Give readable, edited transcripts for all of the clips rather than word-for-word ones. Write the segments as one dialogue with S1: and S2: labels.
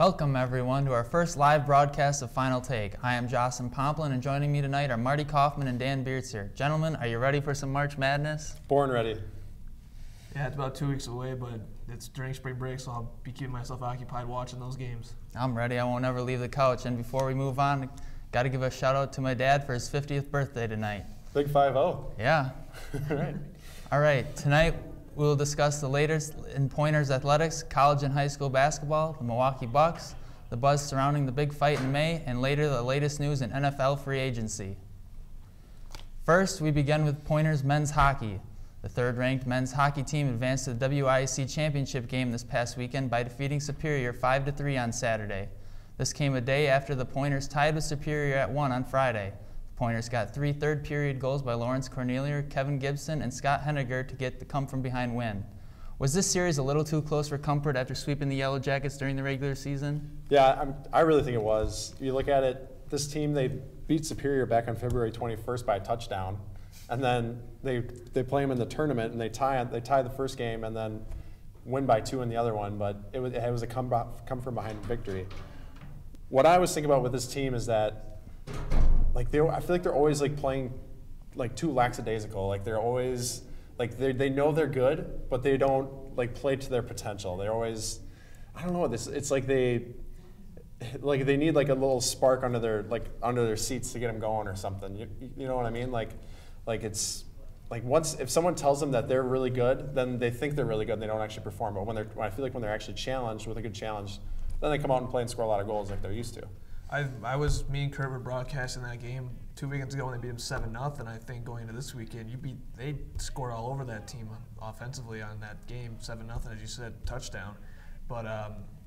S1: Welcome, everyone, to our first live broadcast of Final Take. I am Jostun, Pomplun, and joining me tonight are Marty, Kauffman, and Dan Biertzer. Gentlemen, are you ready for some March Madness?
S2: Born ready.
S3: Yeah, it's about 2 weeks away, but it's during spring break, so I'll be keeping myself occupied watching those games.
S1: I'm ready. I won't ever leave the couch. And before we move on, got to give a shout-out to my dad for his 50th birthday tonight.
S2: Big 5-0.
S1: Yeah. All right. Tonight, we'll discuss the latest in Pointers athletics, college and high school basketball, the Milwaukee Bucks, the buzz surrounding the big fight in May, and later the latest news in NFL free agency. First, we begin with Pointers men's hockey. The third-ranked men's hockey team advanced to the WIAC championship game this past weekend by defeating Superior 5-3 on Saturday. This came a day after the Pointers tied with Superior at 1 on Friday. The Pointers got 3 third-period goals by Lawrence Cornelier, Kevin Gibson, and Scott Henniger to get the come-from-behind win. Was this series a little too close for comfort after sweeping the Yellow Jackets during the regular season?
S2: Yeah, I really think it was. You look at it, this team, they beat Superior back on February 21st by a touchdown. And then they play them in the tournament, and they tie the first game, and then win by 2 in the other one. But it was a come from behind victory. What I was thinking about with this team is that, I feel like they're always playing too lackadaisical. They're always they know they're good, but they don't play to their potential. They're always, I don't know. It's like they need a little spark under their seats to get them going or something. You know what I mean? If someone tells them that they're really good, then they think they're really good and they don't actually perform. But when I feel like when they're actually challenged with a good challenge, then they come out and play and score a lot of goals like they're used to.
S3: Me and Kurt were broadcasting that game 2 weekends ago when they beat them 7-0. I think going into this weekend, they scored all over that team offensively on that game, 7-0, as you said, touchdown. But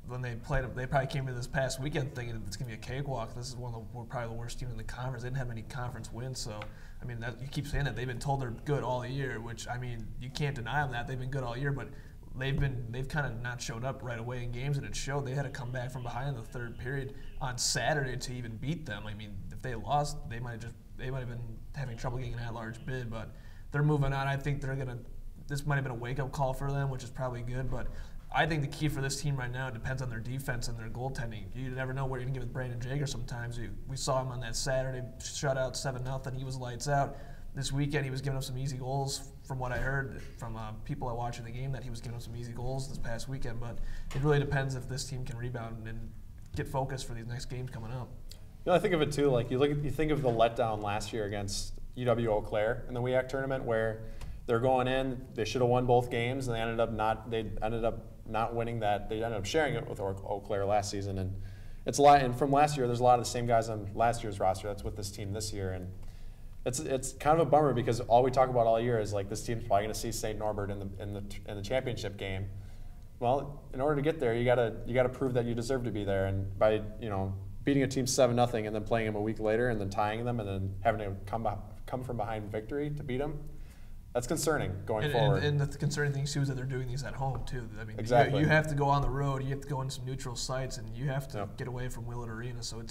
S3: when they played, they probably came to this past weekend thinking it's going to be a cakewalk. This is probably the worst team in the conference. They didn't have any conference wins, so I mean, you keep saying that they've been told they're good all year, which I mean, you can't deny them that they've been good all year, but they've kind of not showed up right away in games, and it showed. They had to come back from behind in the third period on Saturday to even beat them. I mean, if they lost, they might have been having trouble getting an at-large bid, but they're moving on. I think this might have been a wake-up call for them, which is probably good, but I think the key for this team right now depends on their defense and their goaltending. You never know what you're going to get with Brandon Jager sometimes. We saw him on that Saturday shutout 7-0. He was lights out. This weekend he was giving up some easy goals from what I heard from people that watching the game, that he was giving up some easy goals this past weekend. But it really depends if this team can rebound and get focused for these next games coming up.
S2: I think of it too, you think of the letdown last year against UW Eau Claire in the WIAC tournament where they're going in, they should have won both games, and they ended up not winning that. They ended up sharing it with Eau Claire last season, and it's a lot. And from last year, there's a lot of the same guys on last year's roster that's with this team this year, and it's kind of a bummer because all we talk about all year is this team's probably going to see St. Norbert in the championship game. Well, in order to get there, you gotta prove that you deserve to be there, and by beating a team 7-0 and then playing them a week later and then tying them and then having to come from behind victory to beat them. That's concerning going forward. And the concerning thing, too, is that they're doing these at home, too. I mean,
S3: exactly. You have to go on the road. You have to go into some neutral sites, and you have to get away from Willett Arena. So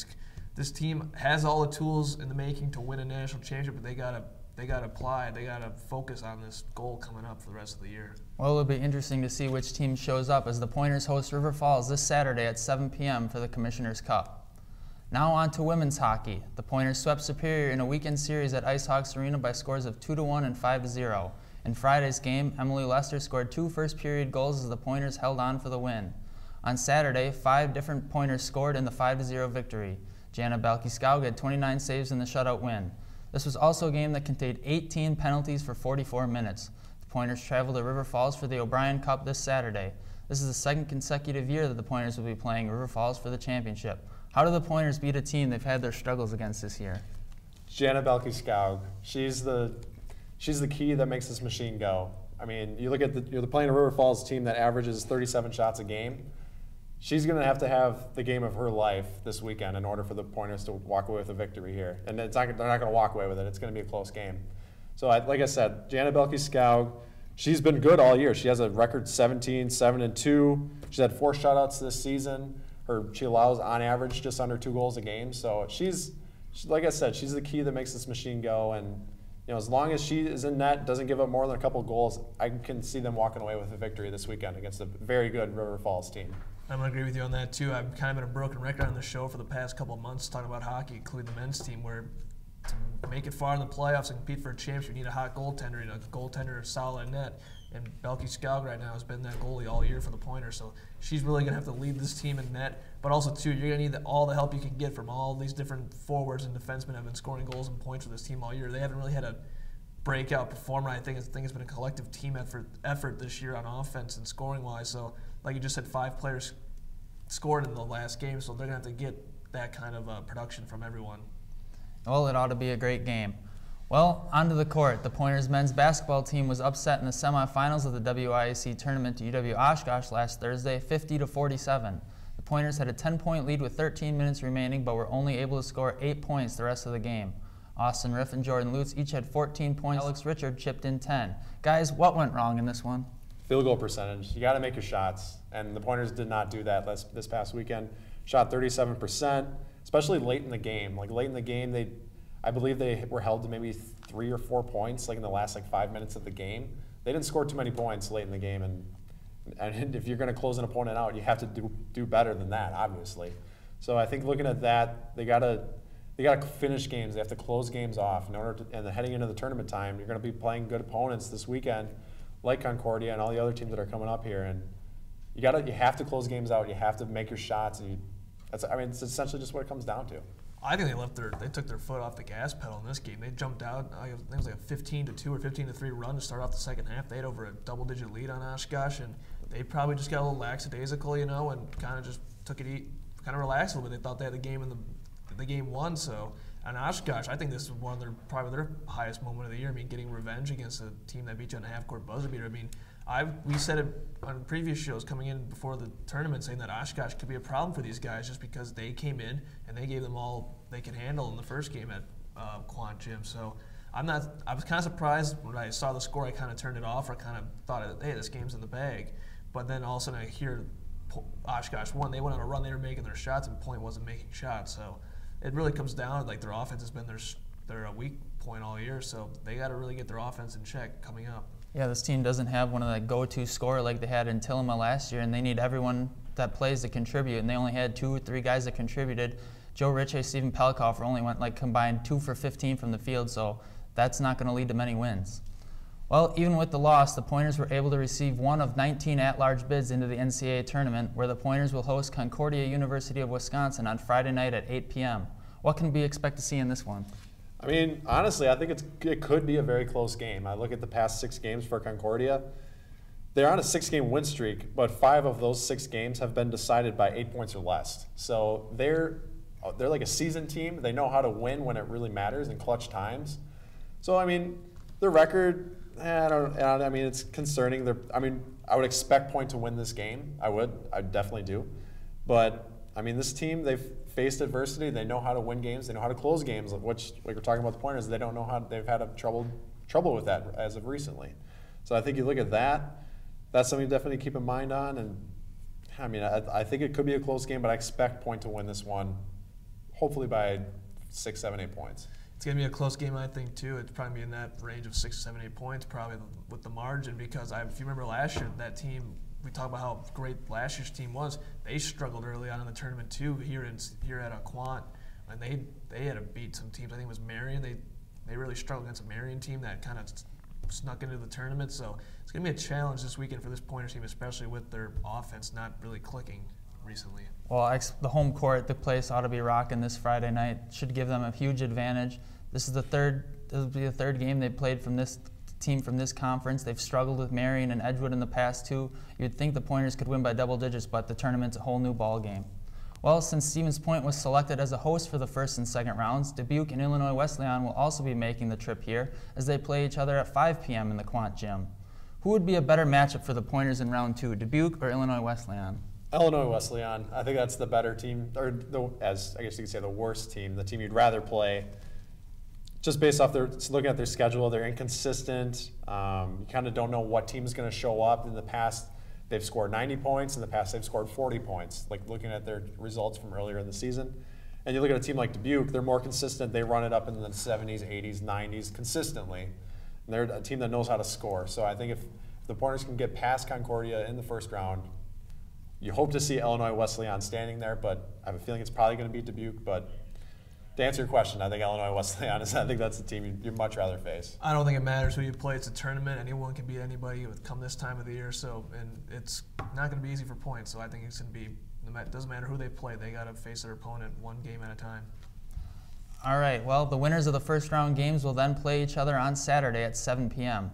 S3: this team has all the tools in the making to win a national championship, but they gotta apply. They gotta focus on this goal coming up for the rest of the year.
S1: Well, it'll be interesting to see which team shows up as the Pointers host River Falls this Saturday at 7 p.m. for the Commissioner's Cup. Now on to women's hockey. The Pointers swept Superior in a weekend series at IceHogs Arena by scores of 2-1 and 5-0. In Friday's game, Emily Lester scored 2 first-period goals as the Pointers held on for the win. On Saturday, 5 different Pointers scored in the 5-0 victory. Jana Balki-Skaug had 29 saves in the shutout win. This was also a game that contained 18 penalties for 44 minutes. The Pointers traveled to River Falls for the O'Brien Cup this Saturday. This is the second consecutive year that the Pointers will be playing River Falls for the championship. How do the Pointers beat a team they've had their struggles against this year?
S2: Jana Balki-Skaug. She's the key that makes this machine go. I mean, you look at you're playing a River Falls team that averages 37 shots a game. She's going to have the game of her life this weekend in order for the Pointers to walk away with a victory here. And they're not going to walk away with it. It's going to be a close game. So, like I said, Jana Balki-Skaug, she's been good all year. She has a record 17, 7-2. She's had 4 shutouts this season. She allows, on average, just under 2 goals a game. So she's like I said, she's the key that makes this machine go. And as long as she is in net, doesn't give up more than a couple goals, I can see them walking away with a victory this weekend against a very good River Falls team.
S3: I'm going to agree with you on that, too. I've kind of been a broken record on the show for the past couple of months talking about hockey, including the men's team, where to make it far in the playoffs and compete for a championship, you need a hot goaltender, and a goaltender solid net. And Belky Skalg right now has been that goalie all year for the Pointers, so she's really going to have to lead this team in net. But also, too, you're going to need all the help you can get from all these different forwards and defensemen have been scoring goals and points for this team all year. They haven't really had a breakout performer. I think it's been a collective team effort this year on offense and scoring-wise. So, like you just said, 5 players scored in the last game, so they're going to have to get that kind of production from everyone.
S1: Well, it ought to be a great game. Well, onto the court. The Pointers men's basketball team was upset in the semifinals of the WIAC tournament to UW Oshkosh last Thursday, 50-47. The Pointers had a 10-point lead with 13 minutes remaining, but were only able to score 8 points the rest of the game. Austin Riff and Jordan Lutz each had 14 points. Alex Richard chipped in 10. Guys, what went wrong in this one?
S2: Field goal percentage. You got to make your shots, and the Pointers did not do that this past weekend. Shot 37%, especially late in the game. Like late in the game, I believe they were held to maybe 3 or 4 points, like in the last 5 minutes of the game. They didn't score too many points late in the game, and if you're going to close an opponent out, you have to do better than that, obviously. So I think looking at that, they got to finish games. They have to close games off in order to, and then heading into the tournament time, you're going to be playing good opponents this weekend, like Concordia and all the other teams that are coming up here, and you have to close games out. You have to make your shots, and it's essentially just what it comes down to.
S3: I think they took their foot off the gas pedal in this game. They jumped out. I think it was like a 15-2 or 15-3 run to start off the second half. They had over a double-digit lead on Oshkosh, and they probably just got a little lackadaisical, and kind of just took it, kind of relaxed a little bit. They thought they had the game the game won. So on Oshkosh, I think this is one of probably their highest moment of the year. I mean, getting revenge against a team that beat you on a half-court buzzer beater. I mean, we said it on previous shows coming in before the tournament, saying that Oshkosh could be a problem for these guys just because they came in and they gave them all they could handle in the first game at Quant Gym. So I was kind of surprised when I saw the score. I kind of turned it off. I kind of thought, hey, this game's in the bag. But then all of a sudden I hear Oshkosh won. They went on a run. They were making their shots, and Point wasn't making shots. So it really comes down like their offense has been their weak point all year. So they got to really get their offense in check coming up.
S1: Yeah, this team doesn't have one of the go-to scorer like they had in Tillamook last year, and they need everyone that plays to contribute, and they only had 2 or 3 guys that contributed. Joe Ritchie, Steven Pelikoff only went combined 2 for 15 from the field, so that's not going to lead to many wins. Well, even with the loss, the Pointers were able to receive one of 19 at-large bids into the NCAA tournament, where the Pointers will host Concordia University of Wisconsin on Friday night at 8 p.m. What can we expect to see in this one?
S2: I mean, honestly, I think it could be a very close game. I look at the past 6 games for Concordia. They're on a 6-game win streak, but 5 of those 6 games have been decided by 8 points or less. So they're like a seasoned team. They know how to win when it really matters in clutch times. So I mean, their record, I mean, it's concerning. I would expect Point to win this game. I definitely do. But I mean, this team, they've faced adversity. They know how to win games. They know how to close games, which, like we're talking about the Pointers, they don't know how. They've had trouble with that as of recently. So I think you look at that. That's something to definitely keep in mind on. And I mean, I think it could be a close game, but I expect Point to win this one, hopefully by 6, 7, 8 points.
S3: It's going to be a close game, I think, too. It's probably be in that range of 6, 7, 8 points, probably with the margin, because if you remember last year, that team, we talked about how great last year's team was. They struggled early on in the tournament too. Here at a Quant, and they had to beat some teams. I think it was Marion. They really struggled against a Marion team that kind of snuck into the tournament. So it's going to be a challenge this weekend for this Pointers team, especially with their offense not really clicking recently.
S1: Well, the home court, the place ought to be rocking this Friday night. Should give them a huge advantage. This will be the third game they've played from this team from this conference. They've struggled with Marion and Edgewood in the past 2. You'd think the Pointers could win by double digits, but the tournament's a whole new ball game. Well, since Stevens Point was selected as a host for the first and second rounds, Dubuque and Illinois Wesleyan will also be making the trip here as they play each other at 5 p.m. in the Quant Gym. Who would be a better matchup for the Pointers in round 2, Dubuque or Illinois Wesleyan?
S2: Illinois Wesleyan. I think that's the better team, or as I guess you could say, the worst team, the team you'd rather play. Just based off looking at their schedule, they're inconsistent. You kind of don't know what team is going to show up. In the past, they've scored 90 points. In the past, they've scored 40 points, like looking at their results from earlier in the season. And you look at a team like Dubuque, they're more consistent. They run it up in the 70s, 80s, 90s consistently. And they're a team that knows how to score. So I think if the Pointers can get past Concordia in the first round, You hope to see Illinois Wesleyan standing there, but I have a feeling it's probably going to beat Dubuque. But to answer your question, I think Illinois Wesleyan I think that's the team you'd much rather face.
S3: I don't think it matters who you play. It's a tournament. Anyone can beat anybody come this time of the year. So, and it's not going to be easy for points. So I think it's going to be. It doesn't matter who they play. They got to face their opponent one game at a time.
S1: All right. Well, the winners of the first round games will then play each other on Saturday at 7 p.m.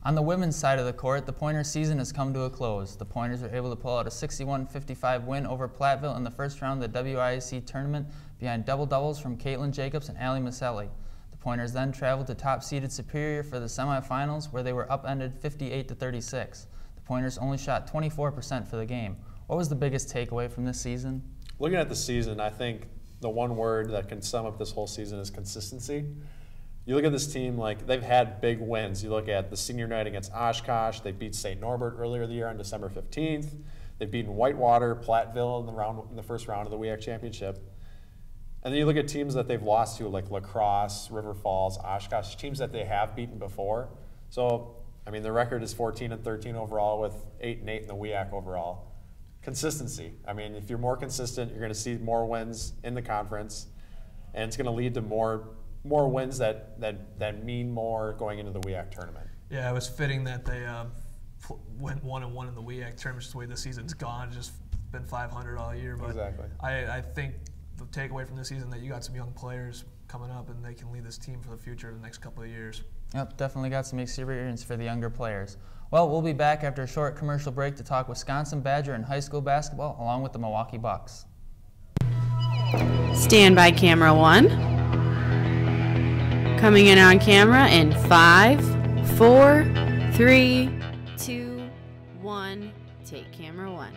S1: On the women's side of the court, the Pointers season has come to a close. The Pointers were able to pull out a 61-55 win over Platteville in the first round of the WIAC tournament behind double doubles from Caitlin Jacobs and Allie Maselli. The Pointers then traveled to top-seeded Superior for the semifinals, where they were upended 58-36. The Pointers only shot 24% for the game. What was the biggest takeaway from this season?
S2: Looking at the season, I think the one word that can sum up this whole season is consistency. You look at this team, like, they've had big wins. You look at the senior night against Oshkosh. They beat St. Norbert earlier in the year on December 15th. They've beaten Whitewater, Platteville in the first round of the WIAC championship. And then you look at teams that they've lost to, like La Crosse, River Falls, Oshkosh, teams that they have beaten before. So, I mean, their record is 14-13 overall with 8-8 in the WIAC overall. Consistency. I mean, if you're more consistent, you're going to see more wins in the conference, and it's going to lead to more wins that mean more going into the WIAC tournament.
S3: Yeah, it was fitting that they went 1-1 in the WIAC tournament. Just the way the season's gone, just been 500 all year. But
S2: exactly.
S3: I think the takeaway from this season that you got some young players coming up, and they can lead this team for the future the next couple of years.
S1: Yep, definitely got some experience for the younger players. Well, we'll be back after a short commercial break to talk Wisconsin Badger and high school basketball, along with the Milwaukee Bucks.
S4: Stand by camera 1. Coming in on camera in 5, 4, 3, 2, 1. Take camera 1.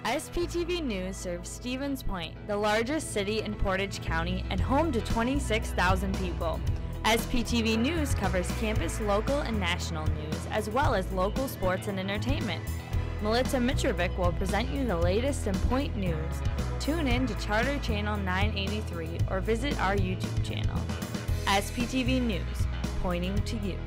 S5: SPTV News serves Stevens Point, the largest city in Portage County and home to 26,000 people. SPTV News covers campus, local, and national news, as well as local sports and entertainment. Melissa Mitrovic will present you the latest in Point news. Tune in to Charter Channel 983 or visit our YouTube channel. SPTV News, pointing to you.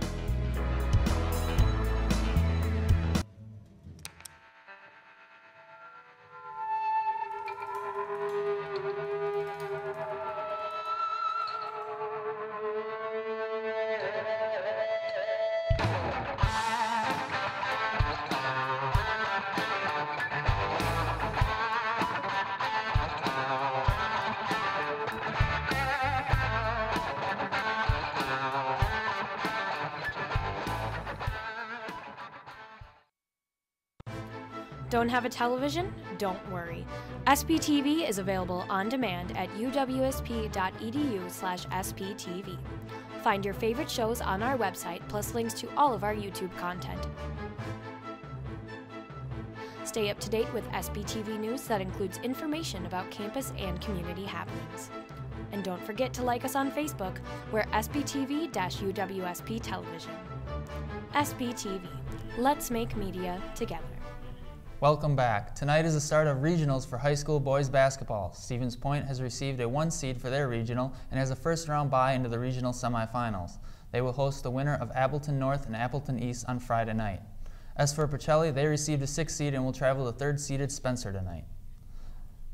S6: Don't have a television? Don't worry. SPTV is available on demand at uwsp.edu/SPTV. Find your favorite shows on our website, plus links to all of our YouTube content. Stay up to date with SPTV News that includes information about campus and community happenings. And don't forget to like us on Facebook. We're SPTV-UWSP Television. SPTV. Let's make media together.
S1: Welcome back. Tonight is the start of regionals for high school boys basketball. Stevens Point has received a 1 seed for their regional and has a first-round bye into the regional semifinals. They will host the winner of Appleton North and Appleton East on Friday night. As for Pacelli, they received a 6 seed and will travel to 3rd-seeded Spencer tonight.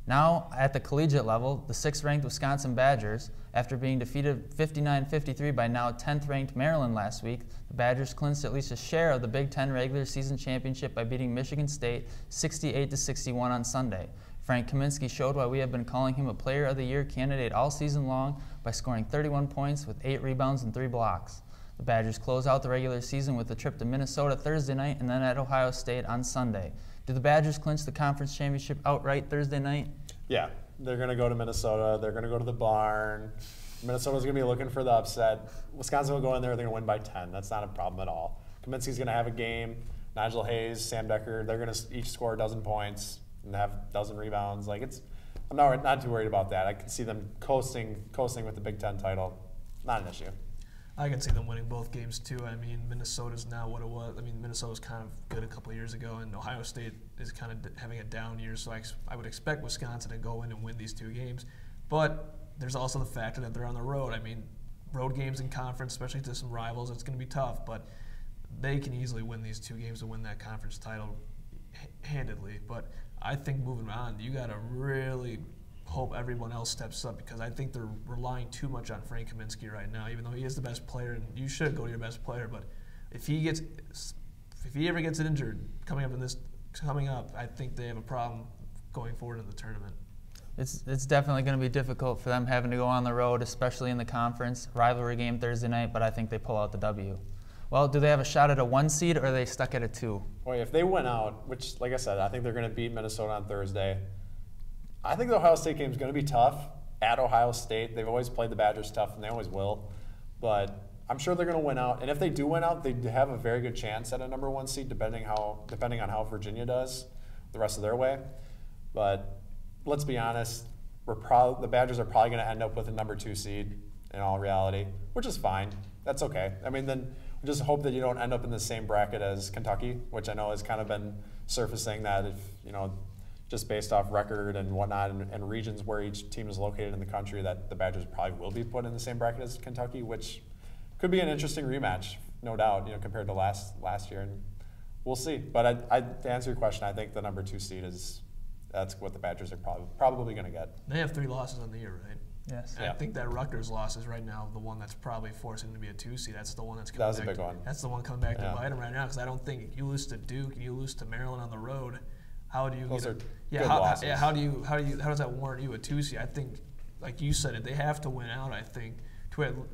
S1: Now, at the collegiate level, the 6th-ranked Wisconsin Badgers, after being defeated 59-53 by now 10th-ranked Maryland last week, the Badgers clinched at least a share of the Big Ten regular season championship by beating Michigan State 68-61 on Sunday. Frank Kaminsky showed why we have been calling him a Player of the Year candidate all season long by scoring 31 points with 8 rebounds and 3 blocks. The Badgers close out the regular season with a trip to Minnesota Thursday night and then at Ohio State on Sunday. Do the Badgers clinch the conference championship outright Thursday night?
S2: Yeah, they're going to go to Minnesota. They're going to go to the barn. Minnesota's going to be looking for the upset. Wisconsin will go in there. They're going to win by 10. That's not a problem at all. Kaminsky's going to have a game. Nigel Hayes, Sam Decker, they're going to each score a dozen points and have a dozen rebounds. I'm not too worried about that. I can see them coasting with the Big Ten title. Not an issue.
S3: I can see them winning both games too. I mean, Minnesota's now what it was. I mean, Minnesota was kind of good a couple of years ago, and Ohio State is kind of having a down year. So I would expect Wisconsin to go in and win these 2 games. But there's also the factor that they're on the road. I mean, road games in conference, especially to some rivals, it's going to be tough. But they can easily win these 2 games to win that conference title handedly. But I think moving on, you got to really hope everyone else steps up, because I think they're relying too much on Frank Kaminsky right now, even though he is the best player, and you should go to your best player. But if he ever gets injured coming up, I think they have a problem going forward in the tournament.
S1: It's definitely going to be difficult for them having to go on the road, especially in the conference. Rivalry game Thursday night, but I think they pull out the W. Well, do they have a shot at a 1 seed, or are they stuck at a 2?
S2: Boy, if they win out, which, like I said, I think they're going to beat Minnesota on Thursday. I think the Ohio State game is going to be tough at Ohio State. They've always played the Badgers tough, and they always will. But I'm sure they're going to win out. And if they do win out, they have a very good chance at a number 1 seed, depending on how Virginia does the rest of their way. But let's be honest, the Badgers are probably going to end up with a number 2 seed in all reality, which is fine. That's okay. I mean, then we just hope that you don't end up in the same bracket as Kentucky, which I know has kind of been surfacing that if, just based off record and whatnot and regions where each team is located in the country, that the Badgers probably will be put in the same bracket as Kentucky, which could be an interesting rematch, no doubt, compared to last year. And we'll see. But to answer your question, I think the number 2 seed that's what the Badgers are probably going to get.
S3: They have 3 losses on the year, right?
S1: Yes.
S3: And I think that Rutgers loss is right now the one that's probably forcing them to be a 2 seed. That's the one that's coming back.
S2: That was a big one.
S3: That's the one coming back to bite them right now, because I don't think you lose to Duke and you lose to Maryland on the road. How do you
S2: Those are good
S3: losses.
S2: losses.
S3: How does that warrant you a 2 seed? I think, like you said, they have to win out, I think, to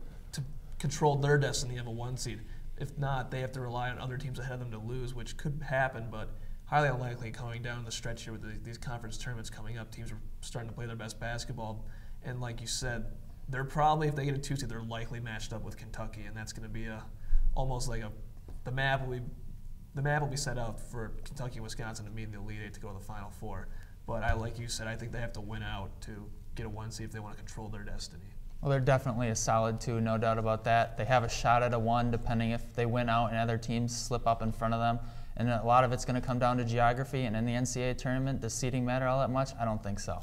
S3: control their destiny of a 1 seed. If not, they have to rely on other teams ahead of them to lose, which could happen, but highly unlikely coming down the stretch here with these conference tournaments coming up. Teams are starting to play their best basketball, and like you said, they're probably, if they get a 2 seed, they're likely matched up with Kentucky, and that's going to be almost like the map will be set up for Kentucky and Wisconsin to meet in the Elite Eight to go to the Final Four. But like you said, I think they have to win out to get a 1 seed if they want to control their destiny.
S1: Well, they're definitely a solid 2, no doubt about that. They have a shot at a 1, depending if they win out and other teams slip up in front of them. And a lot of it's going to come down to geography. And in the NCAA tournament, does seeding matter all that much? I don't think so.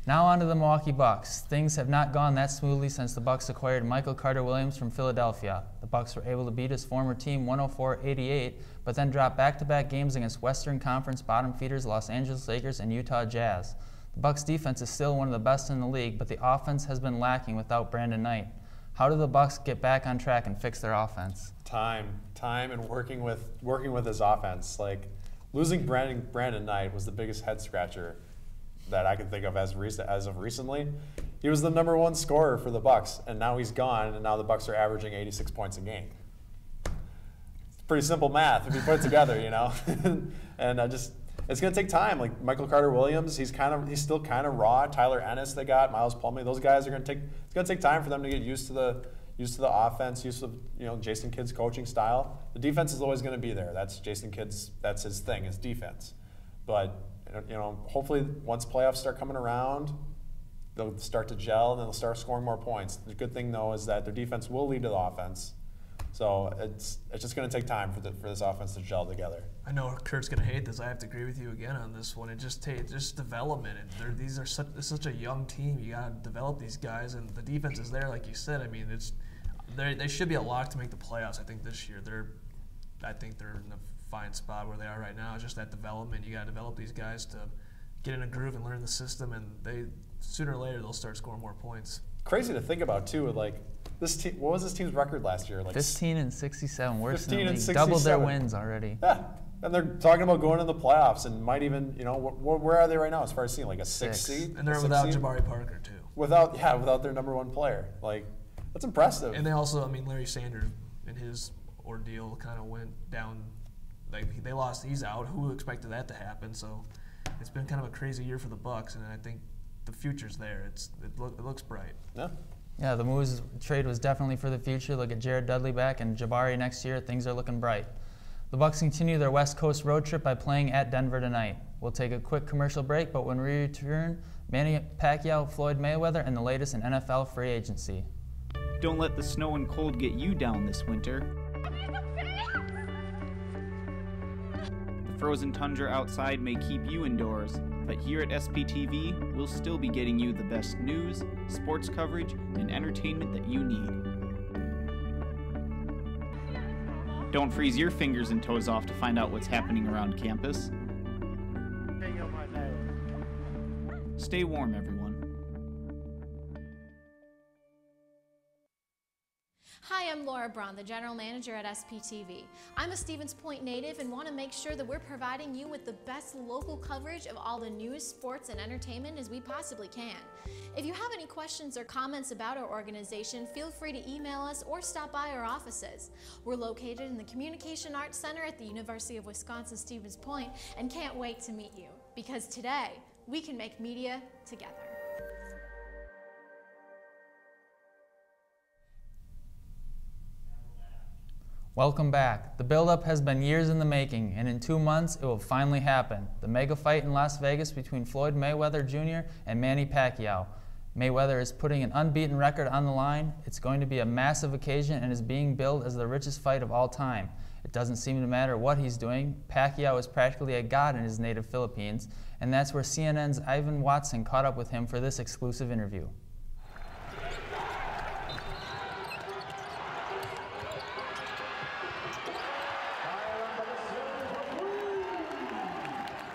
S1: Now on to the Milwaukee Bucks. Things have not gone that smoothly since the Bucks acquired Michael Carter-Williams from Philadelphia. The Bucks were able to beat his former team 104-88, but then dropped back-to-back games against Western Conference bottom feeders Los Angeles Lakers and Utah Jazz. The Bucks' defense is still one of the best in the league, but the offense has been lacking without Brandon Knight. How do the Bucks get back on track and fix their offense? Time,
S2: and working with his offense. Like, losing Brandon Knight was the biggest head scratcher that I can think of as of recently. He was the number 1 scorer for the Bucks, and now he's gone, and now the Bucks are averaging 86 points a game. It's pretty simple math if you put it together, And it's going to take time. Like Michael Carter-Williams, he's still kind of raw. Tyler Ennis, they got Miles Plumlee. Those guys are going to take. It's going to take time for them to get used to the offense, used to Jason Kidd's coaching style. The defense is always going to be there. That's Jason Kidd's. That's his thing, his defense. But hopefully once playoffs start coming around, they'll start to gel and they'll start scoring more points. The good thing though is that their defense will lead to the offense. So it's just going to take time for this offense to gel together.
S3: I know Kurt's going to hate this. I have to agree with you again on this one. It just development. It's such a young team. You got to develop these guys, and the defense is there, like you said. I mean, they should be a lock to make the playoffs. I think this year I think they're in a fine spot where they are right now. It's just that development. You got to develop these guys to get in a groove and learn the system, and sooner or later they'll start scoring more points.
S2: Crazy to think about too. Like this team, what was this team's record last year? Like
S1: 15-67, worse than the league.
S2: 15-67.
S1: Doubled their wins already.
S2: Yeah, and they're talking about going in the playoffs and might even, where are they right now as far as seeing like a 6 seed?
S3: And they're without Jabari Parker too.
S2: Without their number 1 player. Like that's impressive.
S3: And they also, Larry Sanders in his ordeal kind of went down. Like they lost, he's out. Who expected that to happen? So it's been kind of a crazy year for the Bucks, and I think the future's there. It looks bright.
S2: Yeah.
S1: Yeah, the moves trade was definitely for the future. Look at Jared Dudley back and Jabari next year. Things are looking bright. The Bucks continue their West Coast road trip by playing at Denver tonight. We'll take a quick commercial break, but when we return, Manny Pacquiao, Floyd Mayweather, and the latest in NFL free agency.
S7: Don't let the snow and cold get you down this winter. The frozen tundra outside may keep you indoors, but here at SPTV, we'll still be getting you the best news, sports coverage, and entertainment that you need. Don't freeze your fingers and toes off to find out what's happening around campus. Stay warm, everyone.
S8: Hi, I'm Laura Braun, the General Manager at SPTV. I'm a Stevens Point native and want to make sure that we're providing you with the best local coverage of all the news, sports, and entertainment as we possibly can. If you have any questions or comments about our organization, feel free to email us or stop by our offices. We're located in the Communication Arts Center at the University of Wisconsin-Stevens Point and can't wait to meet you, because today we can make media together.
S1: Welcome back. The build-up has been years in the making, and in 2 months it will finally happen. The mega fight in Las Vegas between Floyd Mayweather Jr. and Manny Pacquiao. Mayweather is putting an unbeaten record on the line. It's going to be a massive occasion and is being billed as the richest fight of all time. It doesn't seem to matter what he's doing. Pacquiao is practically a god in his native Philippines, and that's where CNN's Ivan Watson caught up with him for this exclusive interview.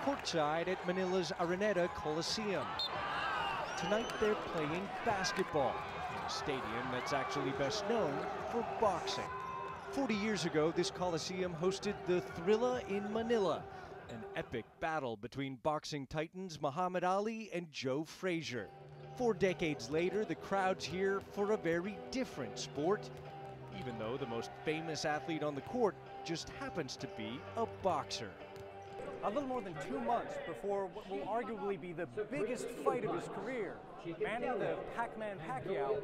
S9: Courtside at Manila's Araneta Coliseum. Tonight they're playing basketball in a stadium that's actually best known for boxing. 40 years ago, this Coliseum hosted the Thrilla in Manila, an epic battle between boxing titans Muhammad Ali and Joe Frazier. 4 decades later, the crowd's here for a very different sport, even though the most famous athlete on the court just happens to be a boxer.
S10: A little more than 2 months before what will arguably be the biggest fight of his career, Manny the Pac-Man Pacquiao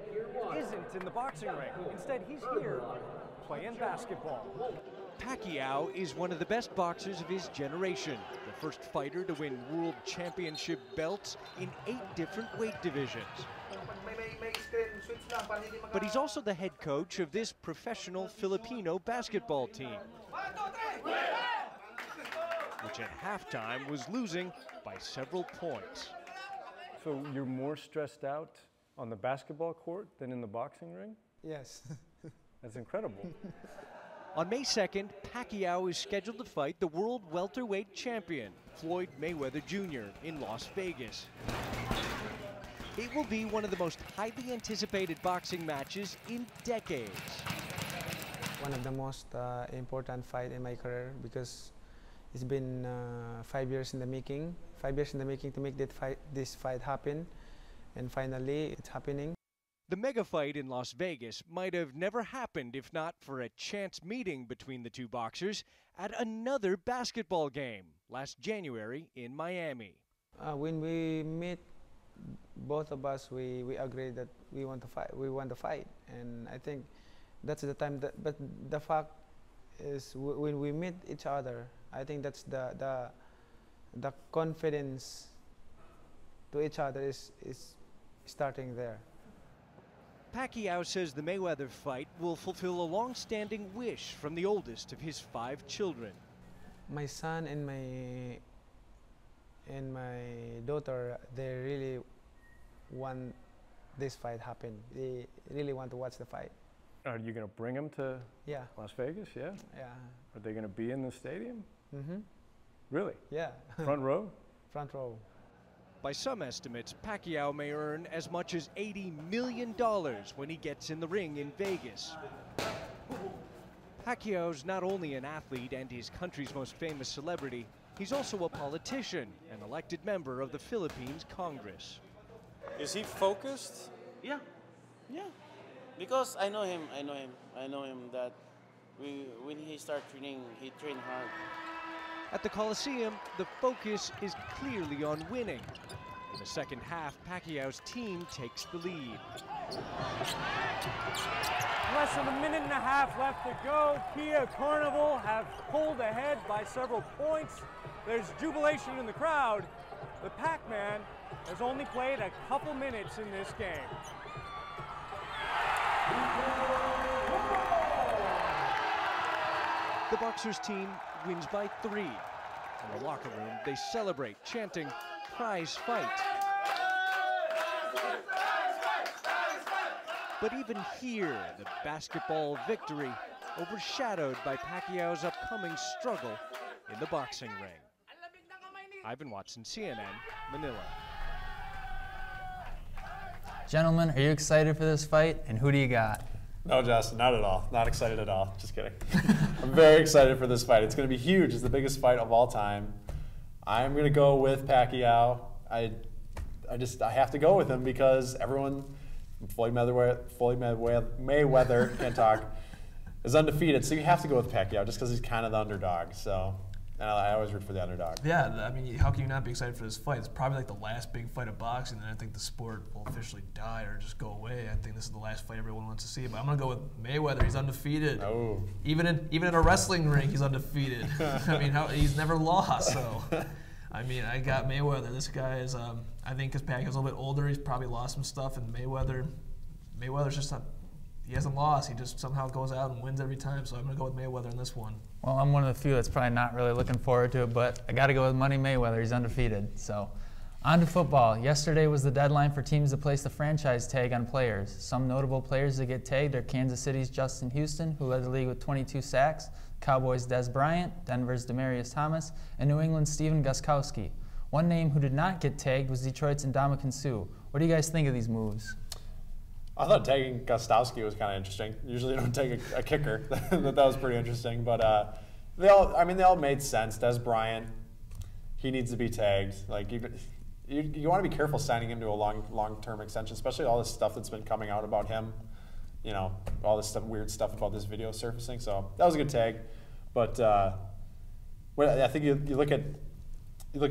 S10: isn't in the boxing ring. Instead, he's here playing basketball.
S9: Pacquiao is one of the best boxers of his generation, the first fighter to win world championship belts in 8 different weight divisions. But he's also the head coach of this professional Filipino basketball team, which at halftime was losing by several points.
S11: So you're more stressed out on the basketball court than in the boxing ring?
S12: Yes.
S11: That's incredible.
S9: On May 2nd, Pacquiao is scheduled to fight the world welterweight champion, Floyd Mayweather Jr. in Las Vegas. It will be one of the most highly anticipated boxing matches in decades.
S12: One of the most important fight in my career, because it's been 5 years in the making. 5 years in the making to make this fight happen, and finally it's happening.
S9: The mega fight in Las Vegas might have never happened if not for a chance meeting between the two boxers at another basketball game last January in Miami.
S12: When we meet, both of us, we agreed that we want to fight. We want to fight, and I think that's the time. But the fact is, when we meet each other, I think that's the confidence to each other is starting there.
S9: Pacquiao says the Mayweather fight will fulfill a long-standing wish from the oldest of his 5 children.
S12: My son and my daughter, they really want this fight happen. They really want to watch the fight.
S11: Are you going to bring them to Las Vegas? Yeah?
S12: Yeah.
S11: Are they going to be in the stadium?
S12: Mm-hmm.
S11: Really?
S12: Yeah.
S11: Front row?
S12: Front row.
S9: By some estimates, Pacquiao may earn as much as $80 million when he gets in the ring in Vegas. Pacquiao's not only an athlete and his country's most famous celebrity, he's also a politician, an elected member of the Philippines Congress.
S13: Is he focused? Yeah. Because I know him that when he started training, he trained hard.
S9: At the Coliseum, the focus is clearly on winning. In the second half, Pacquiao's team takes the lead.
S10: Less than a minute and a half left to go. Kia Carnival have pulled ahead by several points. There's jubilation in the crowd. The Pac-Man has only played a couple minutes in this game.
S9: The Boxers team wins by 3. In the locker room, they celebrate, chanting, "Prize fight." But even here, the basketball victory overshadowed by Pacquiao's upcoming struggle in the boxing ring. Ivan Watson, CNN, Manila.
S1: Gentlemen, are you excited for this fight, and who do you got?
S2: No, Jostun, not at all. Not excited at all. Just kidding. I'm very excited for this fight. It's going to be huge. It's the biggest fight of all time. I'm going to go with Pacquiao. I have to go with him because everyone, Floyd Mayweather can't talk, is undefeated. So you have to go with Pacquiao just because he's kind of the underdog. So I always root for the underdog.
S3: Yeah, I mean, how can you not be excited for this fight? It's probably like the last big fight of boxing, and I think the sport will officially die or just go away. I think this is the last fight everyone wants to see. But I'm gonna go with Mayweather. He's undefeated.
S2: Oh.
S3: Even in a wrestling ring, he's undefeated. I mean, he's never lost. So, I mean, I got Mayweather. This guy is, I think, because Pacquiao's a little bit older, he's probably lost some stuff, and Mayweather's just not. He hasn't lost. He just somehow goes out and wins every time. So I'm going to go with Mayweather in this one.
S1: Well, I'm one of the few that's probably not really looking forward to it, but I got to go with Money Mayweather. He's undefeated. So on to football. Yesterday was the deadline for teams to place the franchise tag on players. Some notable players that get tagged are Kansas City's Jostun, who led the league with 22 sacks, Cowboys' Dez Bryant, Denver's Demaryius Thomas, and New England's Steven Gostkowski. One name who did not get tagged was Detroit's Ndamukong Suh. What do you guys think of these moves?
S2: I thought tagging Gostkowski was kind of interesting. Usually you don't take a kicker. That was pretty interesting. But they all made sense. Dez Bryant, he needs to be tagged. Like you want to be careful signing him to a long-term extension, especially all this stuff that's been coming out about him. You know, all this weird stuff about this video surfacing. So that was a good tag. But I think you look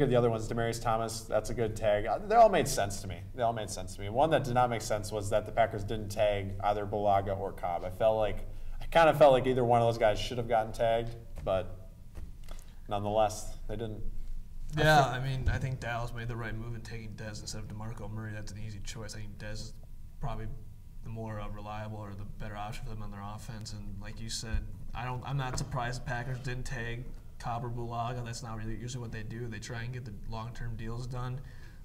S2: at the other ones, Demaryius Thomas, that's a good tag. They all made sense to me. One that did not make sense was that the Packers didn't tag either Bulaga or Cobb. I kind of felt like either one of those guys should have gotten tagged, but nonetheless, they didn't.
S3: Yeah, I mean, I think Dallas made the right move in taking Dez instead of DeMarco Murray. That's an easy choice. I think Dez is probably the more reliable or the better option for them on their offense. And like you said, I'm not surprised the Packers didn't tag Cobb or Bulaga. That's not really usually what they do. They try and get the long-term deals done.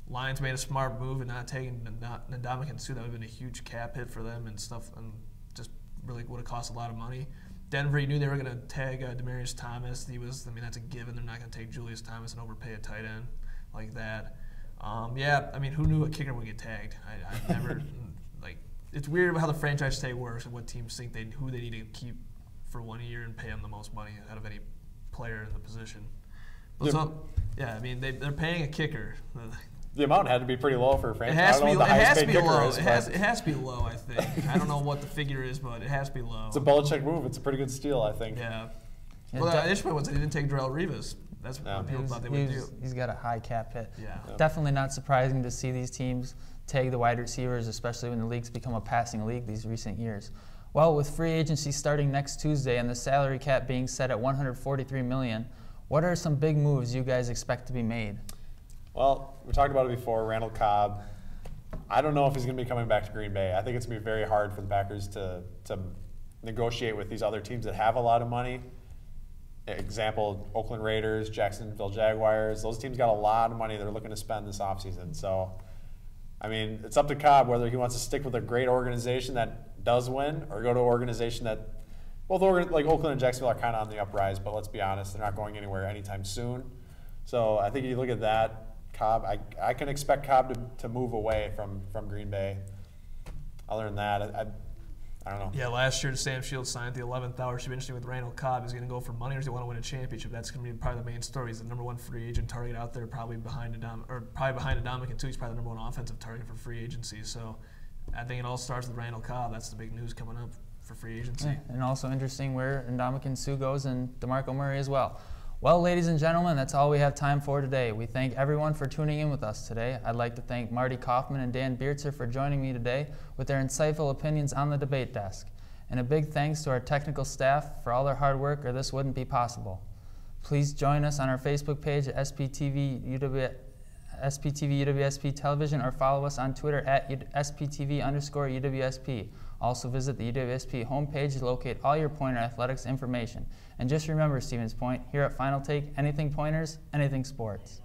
S3: Lions made a smart move in not taking Ndamukong Suh. That would have been a huge cap hit for them and stuff, and just really would have cost a lot of money. Denver, you knew they were going to tag Demaryius Thomas. That's a given. They're not going to take Julius Thomas and overpay a tight end like that. Yeah, I mean, who knew a kicker would get tagged? I never it's weird how the franchise tag works and what teams think who they need to keep for 1 year and pay them the most money out of any player in the position. But I mean, they're paying a kicker.
S2: The amount had to be pretty low for a franchise.
S3: It has to be low.
S2: It
S3: has to be low, I think. I don't know what the figure is, but it has to be low.
S2: It's a Belichick move. It's a pretty good steal, I think.
S3: Yeah. Well, the issue was they didn't take Darrelle Revis. That's what people thought they would do.
S1: He's got a high cap hit.
S3: Yeah.
S1: Definitely not surprising to see these teams tag the wide receivers, especially when the league's become a passing league these recent years. Well, with free agency starting next Tuesday and the salary cap being set at $143 million, what are some big moves you guys expect to be made?
S2: Well, we talked about it before, Randall Cobb. I don't know if he's going to be coming back to Green Bay. I think it's going to be very hard for the Packers to negotiate with these other teams that have a lot of money. Example, Oakland Raiders, Jacksonville Jaguars. Those teams got a lot of money they're looking to spend this offseason. So, I mean, it's up to Cobb whether he wants to stick with a great organization that does win or go to an organization that both like Oakland and Jacksonville are kind of on the uprise, but let's be honest, they're not going anywhere anytime soon. So I think you look at that, Cobb, I can expect Cobb to move away from Green Bay. Other than that, I don't know.
S3: Yeah, last year Sam Shields signed at the 11th hour. Should be interesting with Randall Cobb. Is he going to go for money or does he want to win a championship? That's going to be probably the main story. He's the #1 free agent target out there, probably behind Ndamukong Suh. He's probably the #1 offensive target for free agency. So I think it all starts with Randall Cobb. That's the big news coming up for free agency.
S1: Yeah, and also interesting where Ndamukong Suh goes and DeMarco Murray as well. Well, ladies and gentlemen, that's all we have time for today. We thank everyone for tuning in with us today. I'd like to thank Marty Kauffman and Dan Biertzer for joining me today with their insightful opinions on the debate desk. And a big thanks to our technical staff for all their hard work, or this wouldn't be possible. Please join us on our Facebook page at SPTV UWSP Television, or follow us on Twitter at SPTV_UWSP. Also visit the UWSP homepage to locate all your Pointer Athletics information. And just remember, Stevens Point, here at Final Take, anything Pointers, anything sports.